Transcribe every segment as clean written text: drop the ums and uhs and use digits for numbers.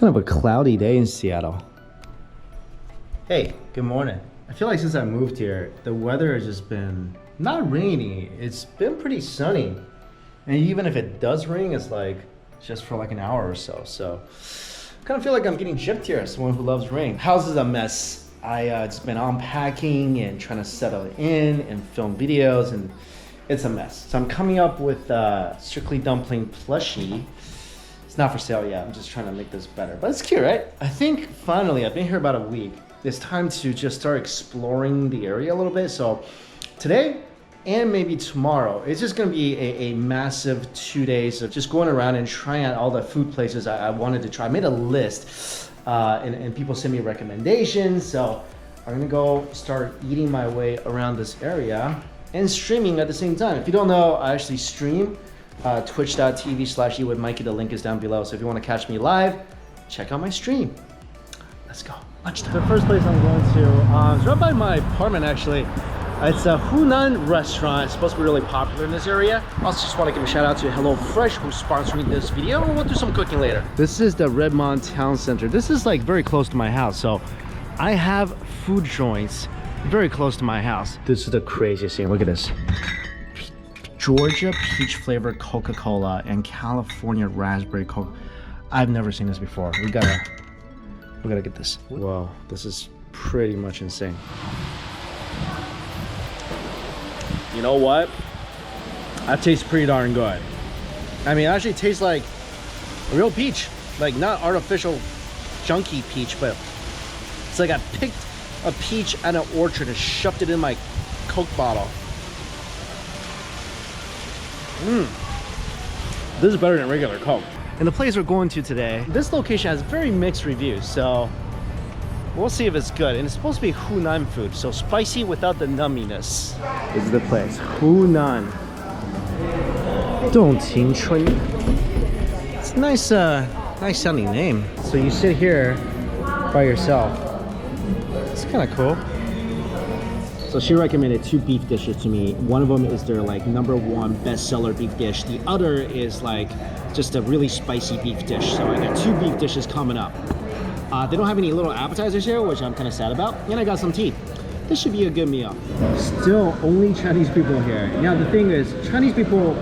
Kind of a cloudy day in Seattle. Hey, good morning. I feel like since I moved here, the weather has just been not rainy. It's been pretty sunny. And even if it does rain, it's like just for like an hour or so. So I kind of feel like I'm getting gypped here as someone who loves rain. House is a mess. I just been unpacking and trying to settle in and film videos, and it's a mess. So I'm coming up with Strictly Dumpling plushie. It's not for sale yet. I'm just trying to make this better, but it's cute, right? I think finally, I've been here about a week. It's time to just start exploring the area a little bit. So today and maybe tomorrow, it's just gonna be a massive 2 days of just going around and trying out all the food places I wanted to try. I made a list and people send me recommendations. So I'm gonna go start eating my way around this area and streaming at the same time. If you don't know, I actually stream twitch.tv/eatwithmikey. The link is down below. So if you want to catch me live, check out my stream. Let's go. Lunchtime. The first place I'm going to is right by my apartment actually. It's a Hunan restaurant. It's supposed to be really popular in this area. I also just want to give a shout out to HelloFresh who's sponsoring this video. We'll do some cooking later. This is the Redmond Town Center. This is like very close to my house. So I have food joints very close to my house. This is the craziest thing. Look at this. Georgia peach flavored Coca-Cola and California raspberry Coke. I've never seen this before. We gotta get this. Whoa, this is pretty much insane. You know what? That tastes pretty darn good. I mean, it actually tastes like a real peach. Like not artificial junky peach, but it's like I picked a peach at an orchard and shoved it in my Coke bottle. This is better than regular Coke. And the place we're going to today, this location has very mixed reviews, so we'll see if it's good. And it's supposed to be Hunan food, so spicy without the numminess. This is the place, Hunan. Dong Ting Chun. It's a nice, nice sounding name. So you sit here by yourself. It's kind of cool. So she recommended 2 beef dishes to me. One of them is their like #1 bestseller beef dish. The other is like just a really spicy beef dish. So I got 2 beef dishes coming up. They don't have any little appetizers here, which I'm kind of sad about. And I got some tea. This should be a good meal. Still only Chinese people here. Now the thing is, Chinese people,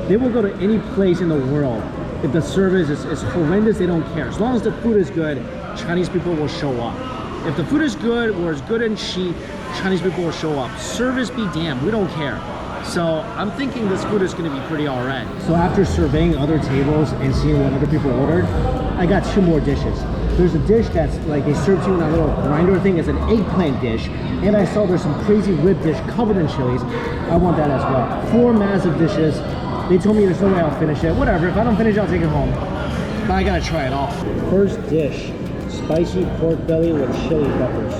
they will go to any place in the world. If the service is horrendous, they don't care. As long as the food is good, Chinese people will show up. If the food is good or is good and cheap, Chinese people will show up. Service be damned, we don't care. So I'm thinking this food is gonna be pretty all right. So after surveying other tables and seeing what other people ordered, I got 2 more dishes. There's a dish that's like they serve to you in that little grinder thing. It's an eggplant dish. And I saw there's some crazy rib dish covered in chilies. I want that as well. 4 massive dishes. They told me there's no way I'll finish it. Whatever, if I don't finish it, I'll take it home. But I gotta try it all. First dish. Spicy pork belly with chili peppers.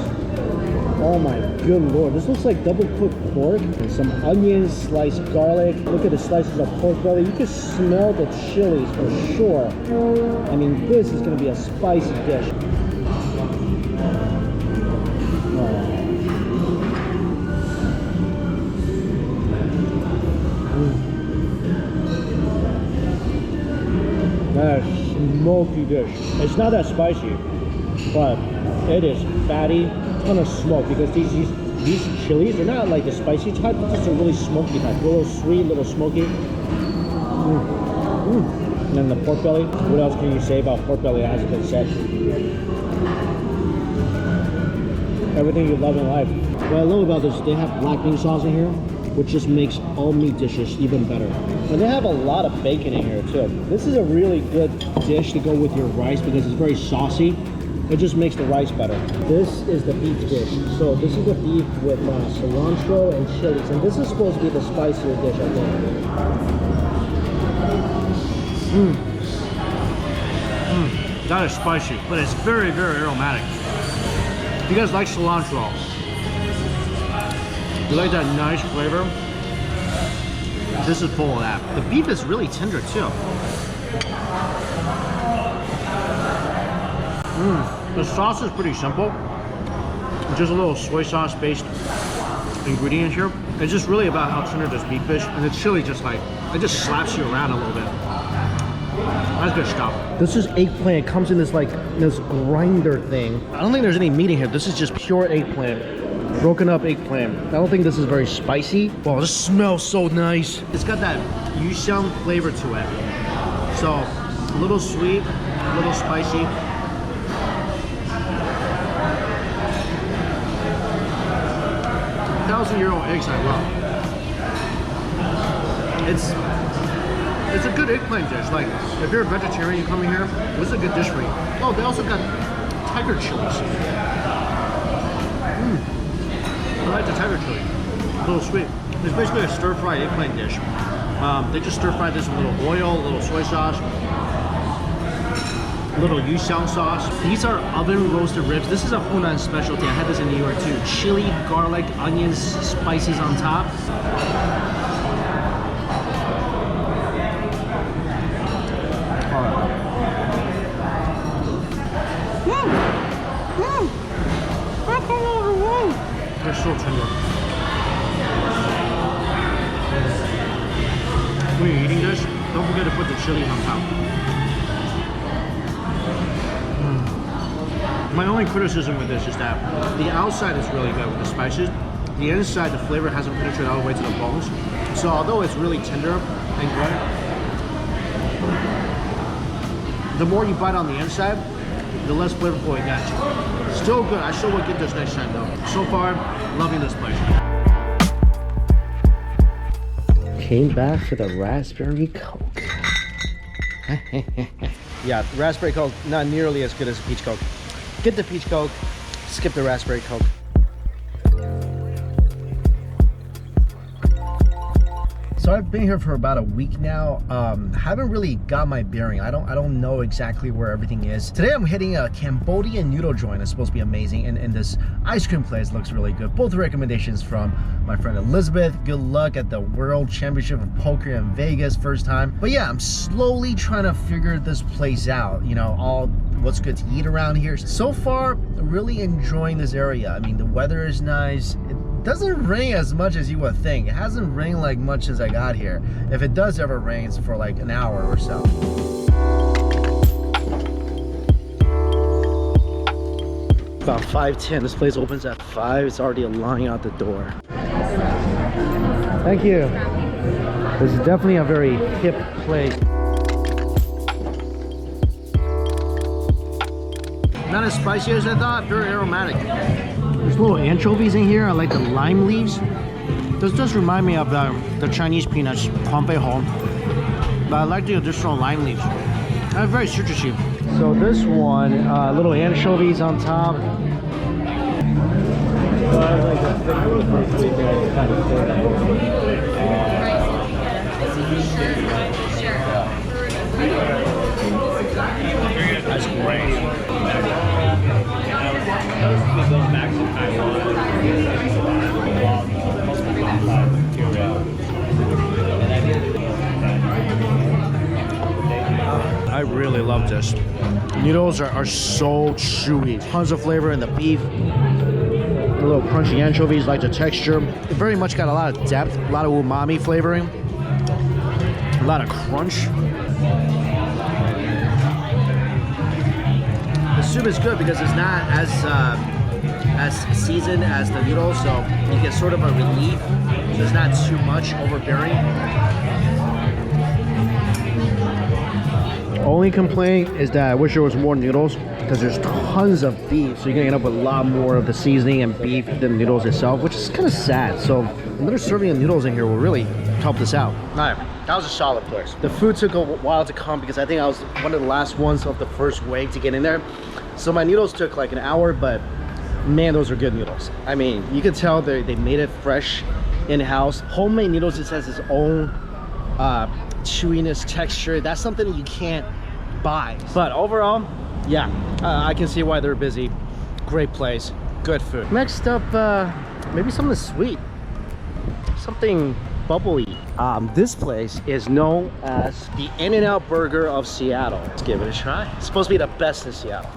Oh my good lord, this looks like double cooked pork and some onions, sliced garlic. Look at the slices of pork belly. You can smell the chilies for sure. I mean, this is gonna be a spicy dish. That smoky dish. It's not that spicy, but it is fatty, ton of smoke, because these chilies, they're not like the spicy type, they're just a really smoky type. A little sweet, a little smoky. And then the pork belly. What else can you say about pork belly that hasn't been said? Everything you love in life. What I love about this, they have black bean sauce in here, which just makes all meat dishes even better. And they have a lot of bacon in here too. This is a really good dish to go with your rice because it's very saucy. It just makes the rice better. This is the beef dish. So this is the beef with cilantro and chilies. And this is supposed to be the spicier dish, I think. That is spicy, but it's very, very aromatic. If you guys like cilantro, you like that nice flavor, this is full of that. The beef is really tender too. The sauce is pretty simple. Just a little soy sauce based ingredient here. It's just really about how tender this beef is, and the chili just like, it just slaps you around a little bit. That's good stuff. This is eggplant. It comes in this like this grinder thing. I don't think there's any meat in here. This is just pure eggplant. Broken up eggplant. I don't think this is very spicy. Wow, this smells so nice. It's got that yuxiang flavor to it. So, a little sweet, a little spicy. €1,000 eggs I love. It's a good eggplant dish. Like, if you're a vegetarian, you come in here, this is a good dish for you. Oh, they also got tiger chilies. I like the tiger chili. A little sweet. It's basically a stir-fried eggplant dish. They just stir-fried this with a little oil, a little soy sauce, a little yuxiang sauce. These are oven roasted ribs. This is a Hunan specialty. I had this in New York too. Chili, garlic, onions, spices on top. They're so tender. When you're eating this, don't forget to put the chilies on top. My only criticism with this is that the outside is really good with the spices. The inside, the flavor hasn't penetrated all the way to the bones. So although it's really tender and good, the more you bite on the inside, the less flavorful it gets. Still good. I still would get this next time though. So far, loving this place. Came back for the raspberry Coke. Yeah, raspberry Coke, not nearly as good as peach Coke. Get the peach Coke, skip the raspberry Coke. So I've been here for about a week now. Haven't really got my bearing. I don't know exactly where everything is. Today I'm hitting a Cambodian noodle joint. It's supposed to be amazing, and this ice cream place looks really good. Both recommendations from my friend Elizabeth. Good luck at the World Championship of Poker in Vegas, first time. But yeah, I'm slowly trying to figure this place out. You know, all what's good to eat around here. So far, really enjoying this area. I mean, the weather is nice. Doesn't rain as much as you would think. It hasn't rained like much since I got here. If it does ever rain, it's for like an hour or so. About 5:10. This place opens at 5. It's already a line out the door. Thank you. This is definitely a very hip place. Not as spicy as I thought. Very aromatic. There's little anchovies in here. I like the lime leaves. This does remind me of the Chinese peanuts, huang bei hong. But I like the additional lime leaves. They're very citrusy. So this one, little anchovies on top. That's great. I really love this. Noodles are so chewy. Tons of flavor in the beef. A little crunchy anchovies, like the texture. It very much got a lot of depth, a lot of umami flavoring, a lot of crunch. The soup is good because it's not as seasoned as the noodles, so you get sort of a relief. There's not too much overbearing. Only complaint is that I wish there was more noodles because there's tons of beef, so you're gonna end up with a lot more of the seasoning and beef than the noodles itself, which is kind of sad. So another serving of noodles in here will really help this out. All right, that was a solid place. The food took a while to come because I think I was one of the last ones of the first wave to get in there. So my noodles took like an hour, but man, those are good noodles. I mean, you can tell they made it fresh in-house. Homemade noodles just has its own chewiness, texture. That's something you can't buy. But overall, yeah, I can see why they're busy. Great place, good food. Next up, maybe something sweet, something bubbly. This place is known as the In-N-Out Burger of Seattle. Let's give it a try. It's supposed to be the best in Seattle.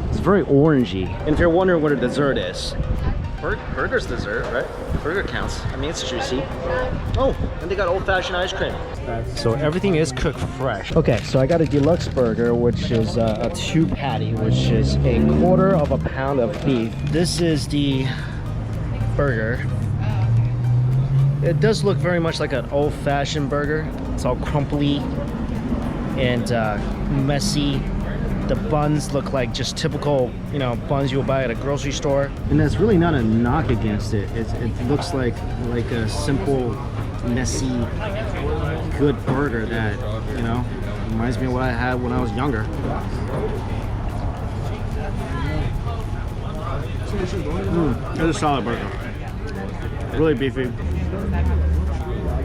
It's very orangey. And if you're wondering what a dessert is, Burger's dessert, right? Burger counts. I mean, it's juicy. Oh, and they got old-fashioned ice cream. So everything is cooked fresh. Okay, so I got a deluxe burger, which is a 2-patty, which is a 1/4 pound of beef. This is the burger. It does look very much like an old-fashioned burger. It's all crumply and messy. The buns look like just typical, you know, buns you'll buy at a grocery store. And that's really not a knock against it. It looks like a simple, messy, good burger that, you know, reminds me of what I had when I was younger. It's a solid burger. Really beefy.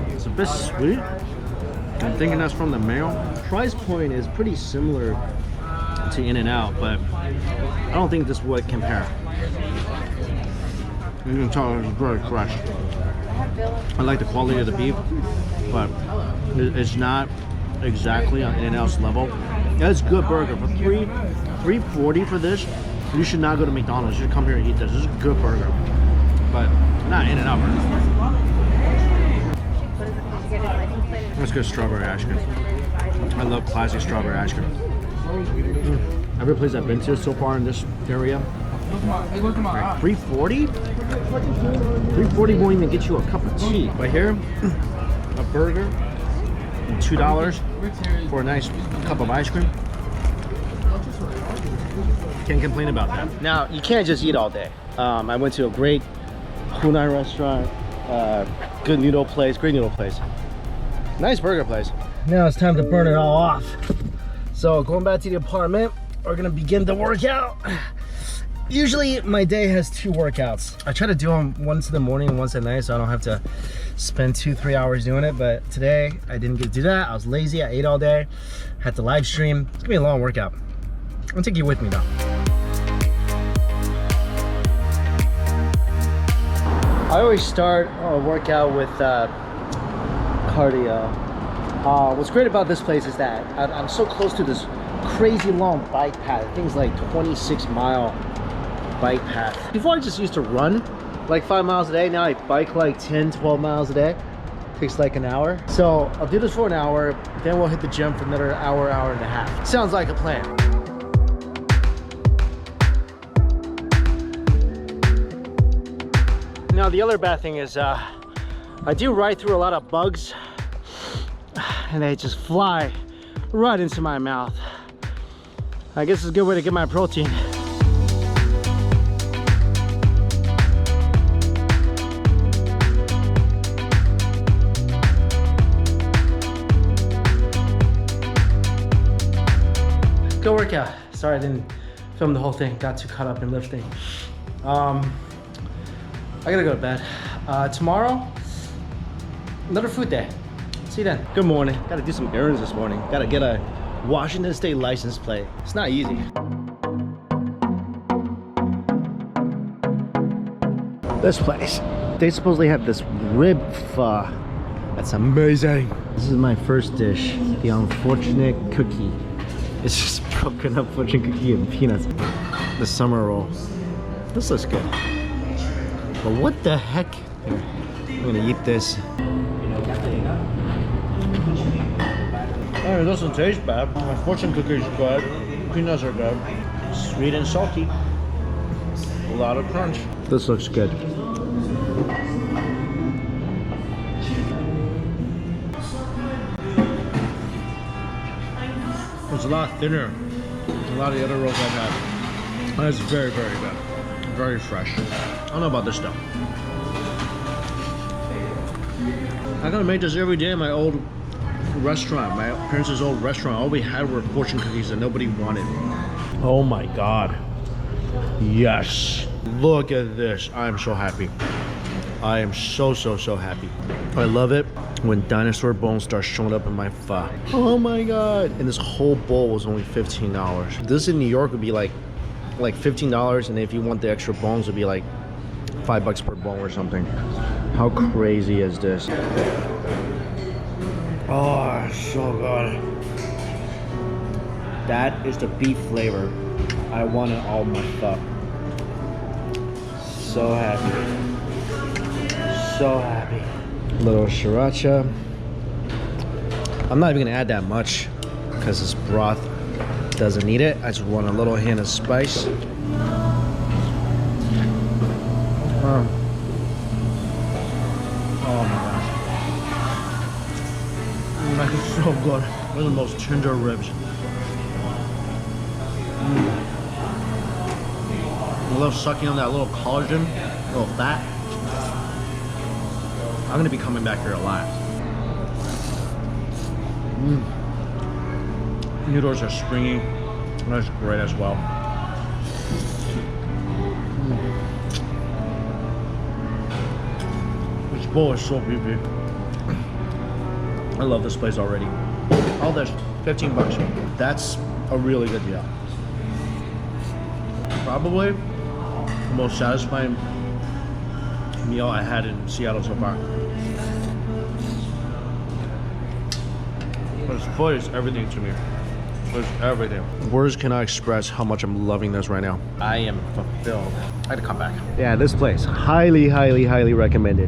It's a bit sweet. I'm thinking that's from the mayo. Price point is pretty similar to In-N-Out, but I don't think this would compare. You can tell it's very fresh. I like the quality of the beef, but it's not exactly on In-N-Out's level. That's a good burger. For $3.40 for this, you should not go to McDonald's. You should come here and eat this. This is a good burger, but not In-N-Out burger. Let's go strawberry ice cream. I love classic strawberry ice cream. Every place I've been to so far in this area, right, $3.40? $3.40 won't even get you a cup of tea. But here, a burger, and $2 for a nice cup of ice cream. Can't complain about that. Now, you can't just eat all day. I went to a great hunan restaurant, good noodle place, great noodle place. Nice burger place. Now it's time to burn it all off. So going back to the apartment, we're gonna begin the workout. Usually my day has 2 workouts. I try to do them once in the morning and once at night so I don't have to spend 2-3 hours doing it. But today I didn't get to do that. I was lazy, I ate all day, had to live stream. It's gonna be a long workout. I'll take you with me though. I always start a workout with cardio. What's great about this place is that I'm so close to this crazy long bike path. Things like 26-mile bike path. Before I just used to run like 5 miles a day. Now I bike like 10-12 miles a day. Takes like an hour. So I'll do this for an hour, then we'll hit the gym for another hour, hour and a half. Sounds like a plan. Now the other bad thing is I do ride through a lot of bugs and they just fly right into my mouth. I guess it's a good way to get my protein. Good workout. Sorry I didn't film the whole thing. Got too caught up in lifting. I gotta go to bed. Tomorrow, another food day. See you then. Good morning. Gotta do some errands this morning. Gotta get a Washington State license plate. It's not easy. This place. They supposedly have this rib pho. That's amazing. This is my first dish. The unfortunate cookie. It's just broken up fortune cookie and peanuts. The summer roll. This looks good. But what the heck? Here, I'm gonna eat this. Oh, it doesn't taste bad. My fortune cookie is good. Peanuts are good. Sweet and salty. A lot of crunch. This looks good. It's a lot thinner than a lot of the other rolls I've had. And it's very, very good. Very fresh. I don't know about this stuff. I gotta make this every day in my old restaurant, my parents' old restaurant. All we had were fortune cookies that nobody wanted. Oh my god. Yes. Look at this. I am so happy. I am so happy. I love it when dinosaur bones start showing up in my pho. Oh my god. And this whole bowl was only $15. This in New York would be like $15, and if you want the extra bones, it'd be like $5 per bone or something. How crazy is this? Oh, so good. That is the beef flavor I want in all my pho. so happy. So happy. Little sriracha. I'm not even gonna add that much because this broth doesn't need it. I just want a little hint of spice. Oh my gosh. That is so good. Those are the most tender ribs. I love sucking on that little collagen, little fat. I'm gonna be coming back here a lot. Noodles are springy. That's great as well. This bowl is so beefy. I love this place already. All this, 15 bucks. That's a really good deal. Probably the most satisfying meal I had in Seattle so far. This food is everything to me. It's everything. Words cannot express how much I'm loving this right now. I am fulfilled. I had to come back. Yeah, this place, highly, highly, highly recommended.